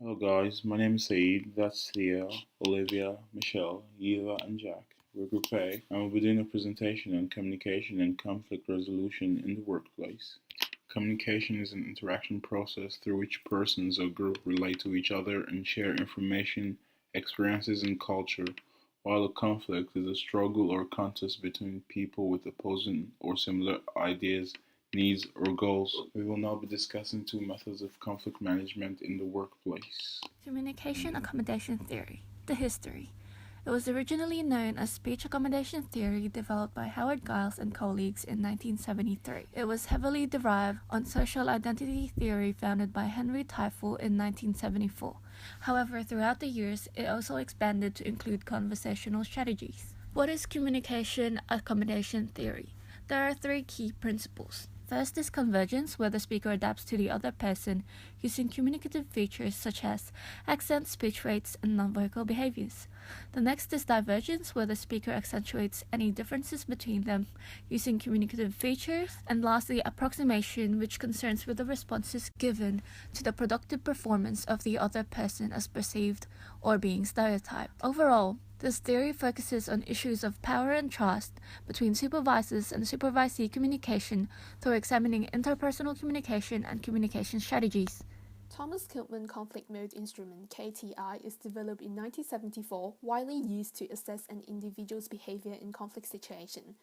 Hello guys, my name is Saeed, that's Thea, Olivia, Michelle, Eva, and Jack. We're Group A, and we'll be doing a presentation on communication and conflict resolution in the workplace. Communication is an interaction process through which persons or group relate to each other and share information, experiences, and culture, while a conflict is a struggle or contest between people with opposing or similar ideas, needs, or goals. We will now be discussing two methods of conflict management in the workplace. Communication accommodation theory. The history. It was originally known as speech accommodation theory, developed by Howard Giles and colleagues in 1973. It was heavily derived on social identity theory founded by Henry Teifel in 1974. However, throughout the years, it also expanded to include conversational strategies. What is communication accommodation theory? There are three key principles. First is convergence, where the speaker adapts to the other person using communicative features such as accent, speech rates, and nonverbal behaviors. The next is divergence, where the speaker accentuates any differences between them using communicative features. And lastly, approximation, which concerns with the responses given to the productive performance of the other person as perceived or being stereotyped. Overall, this theory focuses on issues of power and trust between supervisors and supervisee communication through examining interpersonal communication and communication strategies. Thomas Kiltman conflict mode instrument (KTI) is developed in 1974, widely used to assess an individual's behavior in conflict situation.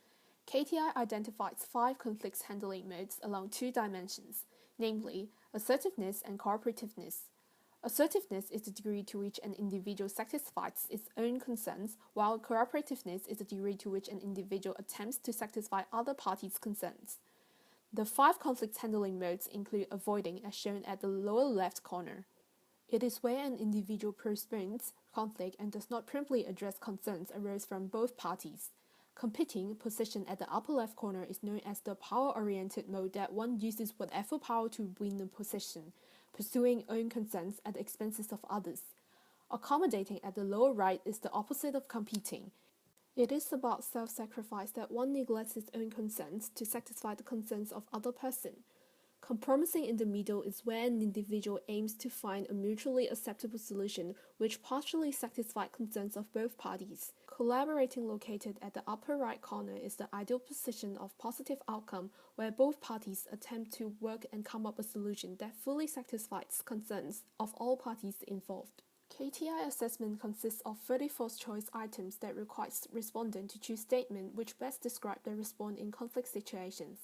KTI identifies 5 conflict handling modes along 2 dimensions, namely assertiveness and cooperativeness. Assertiveness is the degree to which an individual satisfies its own concerns, while cooperativeness is the degree to which an individual attempts to satisfy other parties' concerns. The 5 conflict handling modes include avoiding, as shown at the lower left corner. It is where an individual postpones conflict and does not promptly address concerns arose from both parties. Competing, position at the upper left corner, is known as the power-oriented mode that one uses whatever power to win the position, pursuing own concerns at the expenses of others. Accommodating at the lower right is the opposite of competing. It is about self-sacrifice that one neglects his own concerns to satisfy the concerns of other person. Compromising in the middle is where an individual aims to find a mutually acceptable solution which partially satisfies concerns of both parties. Collaborating, located at the upper right corner, is the ideal position of positive outcome where both parties attempt to work and come up with a solution that fully satisfies concerns of all parties involved. KTI assessment consists of 34 choice items that requires respondent to choose statements which best describe their response in conflict situations.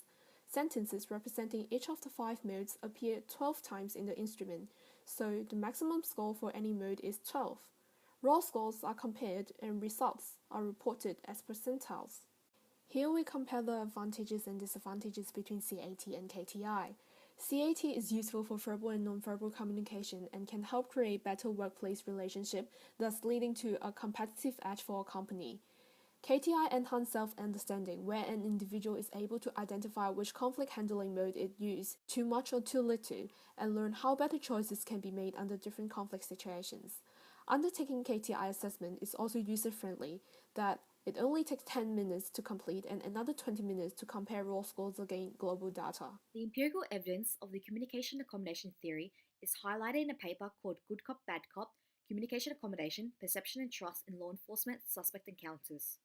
Sentences representing each of the 5 modes appear 12 times in the instrument, so the maximum score for any mode is 12. Raw scores are compared and results are reported as percentiles. Here we compare the advantages and disadvantages between CAT and KTI. CAT is useful for verbal and nonverbal communication and can help create better workplace relationship, thus leading to a competitive edge for a company. KTI enhances self-understanding, where an individual is able to identify which conflict handling mode it uses, too much or too little, and learn how better choices can be made under different conflict situations. Undertaking KTI assessment is also user-friendly, that it only takes 10 minutes to complete and another 20 minutes to compare raw scores against global data. The empirical evidence of the communication accommodation theory is highlighted in a paper called Good Cop, Bad Cop, Communication Accommodation, Perception and Trust in Law Enforcement Suspect Encounters.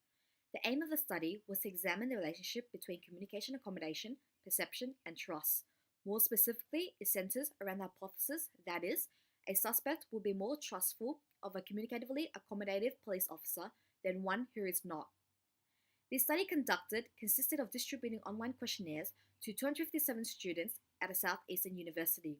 The aim of the study was to examine the relationship between communication accommodation, perception, and trust. More specifically, it centers around the hypothesis that is, a suspect will be more trustful of a communicatively accommodative police officer than one who is not. The study conducted consisted of distributing online questionnaires to 257 students at a Southeastern university.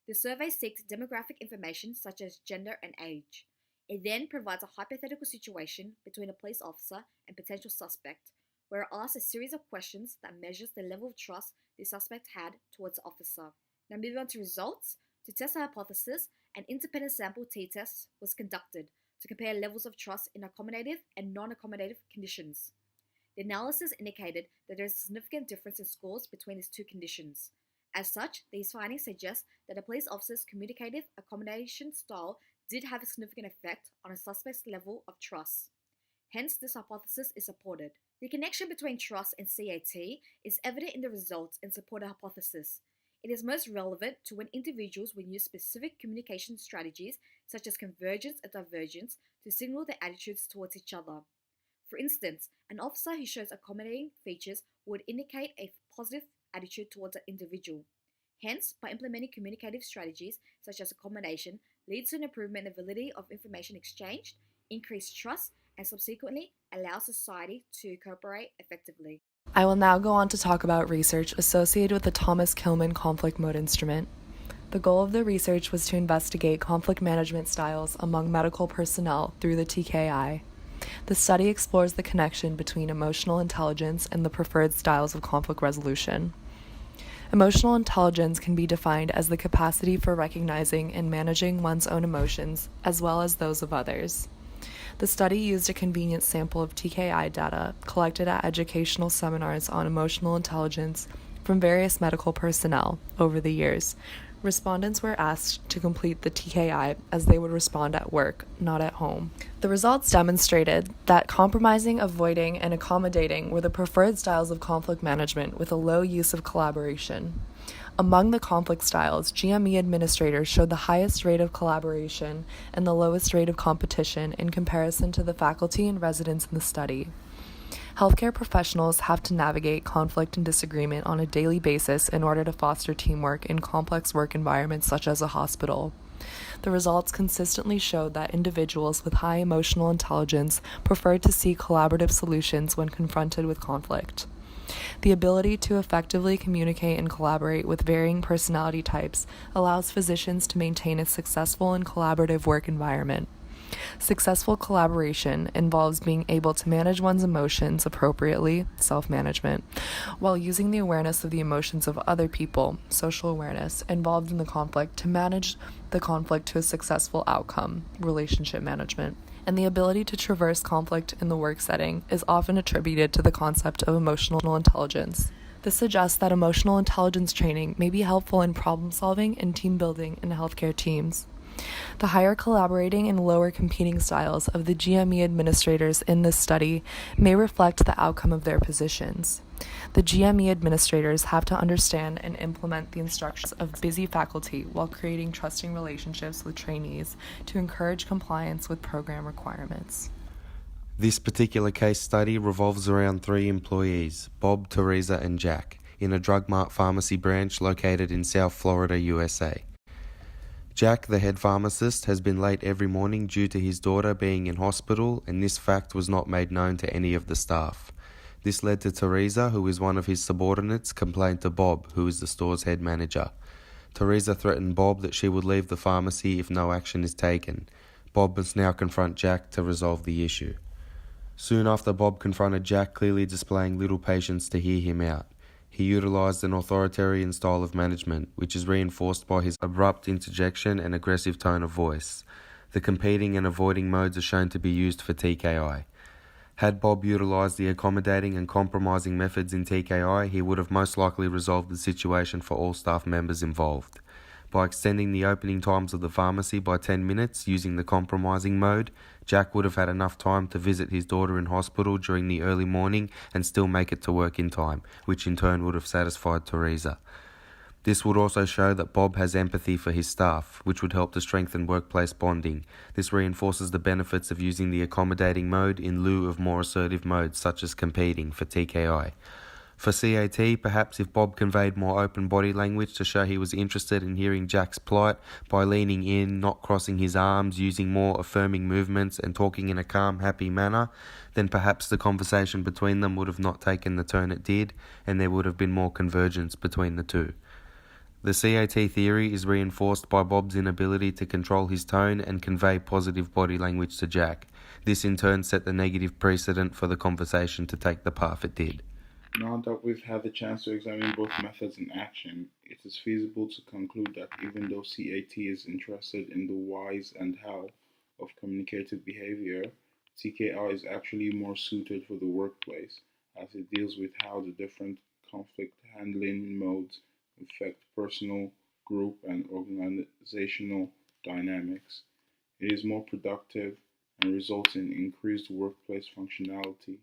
The survey seeks demographic information such as gender and age. It then provides a hypothetical situation between a police officer and potential suspect, where it asks a series of questions that measures the level of trust the suspect had towards the officer. Now moving on to results. To test the hypothesis, an independent sample t-test was conducted to compare levels of trust in accommodative and non-accommodative conditions. The analysis indicated that there is a significant difference in scores between these two conditions. As such, these findings suggest that a police officer's communicative accommodation style did have a significant effect on a suspect's level of trust. Hence, this hypothesis is supported. The connection between trust and CAT is evident in the results in support of the hypothesis. It is most relevant to when individuals will use specific communication strategies such as convergence and divergence to signal their attitudes towards each other. For instance, an officer who shows accommodating features would indicate a positive attitude towards an individual. Hence, by implementing communicative strategies such as accommodation leads to an improvement in the validity of information exchanged, increased trust, and subsequently allows society to cooperate effectively. I will now go on to talk about research associated with the Thomas Kilmann conflict mode instrument. The goal of the research was to investigate conflict management styles among medical personnel through the TKI. The study explores the connection between emotional intelligence and the preferred styles of conflict resolution. Emotional intelligence can be defined as the capacity for recognizing and managing one's own emotions, as well as those of others. The study used a convenient sample of TKI data collected at educational seminars on emotional intelligence from various medical personnel over the years. Respondents were asked to complete the TKI as they would respond at work, not at home. The results demonstrated that compromising, avoiding, and accommodating were the preferred styles of conflict management with a low use of collaboration. Among the conflict styles, GME administrators showed the highest rate of collaboration and the lowest rate of competition in comparison to the faculty and residents in the study. Healthcare professionals have to navigate conflict and disagreement on a daily basis in order to foster teamwork in complex work environments such as a hospital. The results consistently showed that individuals with high emotional intelligence preferred to seek collaborative solutions when confronted with conflict. The ability to effectively communicate and collaborate with varying personality types allows physicians to maintain a successful and collaborative work environment. Successful collaboration involves being able to manage one's emotions appropriately, self-management, while using the awareness of the emotions of other people, social awareness, involved in the conflict to manage the conflict to a successful outcome, relationship management. And the ability to traverse conflict in the work setting is often attributed to the concept of emotional intelligence. This suggests that emotional intelligence training may be helpful in problem solving and team building in healthcare teams. The higher collaborating and lower competing styles of the GME administrators in this study may reflect the outcome of their positions. The GME administrators have to understand and implement the instructions of busy faculty while creating trusting relationships with trainees to encourage compliance with program requirements. This particular case study revolves around 3 employees, Bob, Teresa, and Jack, in a Drug Mart pharmacy branch located in South Florida, USA. Jack, the head pharmacist, has been late every morning due to his daughter being in hospital, and this fact was not made known to any of the staff. This led to Teresa, who is one of his subordinates, complain to Bob, who is the store's head manager. Teresa threatened Bob that she would leave the pharmacy if no action is taken. Bob must now confront Jack to resolve the issue. Soon after Bob confronted Jack, clearly displaying little patience to hear him out. He utilized an authoritarian style of management, which is reinforced by his abrupt interjection and aggressive tone of voice. The competing and avoiding modes are shown to be used for TKI. Had Bob utilized the accommodating and compromising methods in TKI, he would have most likely resolved the situation for all staff members involved. By extending the opening times of the pharmacy by 10 minutes using the compromising mode, Jack would have had enough time to visit his daughter in hospital during the early morning and still make it to work in time, which in turn would have satisfied Teresa. This would also show that Bob has empathy for his staff, which would help to strengthen workplace bonding. This reinforces the benefits of using the accommodating mode in lieu of more assertive modes such as competing for TKI. For CAT, perhaps if Bob conveyed more open body language to show he was interested in hearing Jack's plight by leaning in, not crossing his arms, using more affirming movements and talking in a calm, happy manner, then perhaps the conversation between them would have not taken the turn it did, and there would have been more convergence between the two. The CAT theory is reinforced by Bob's inability to control his tone and convey positive body language to Jack. This in turn set the negative precedent for the conversation to take the path it did. Now that we've had the chance to examine both methods in action, it is feasible to conclude that even though CAT is interested in the whys and how of communicative behavior, TKI is actually more suited for the workplace, as it deals with how the different conflict handling modes affect personal, group, and organizational dynamics. It is more productive and results in increased workplace functionality.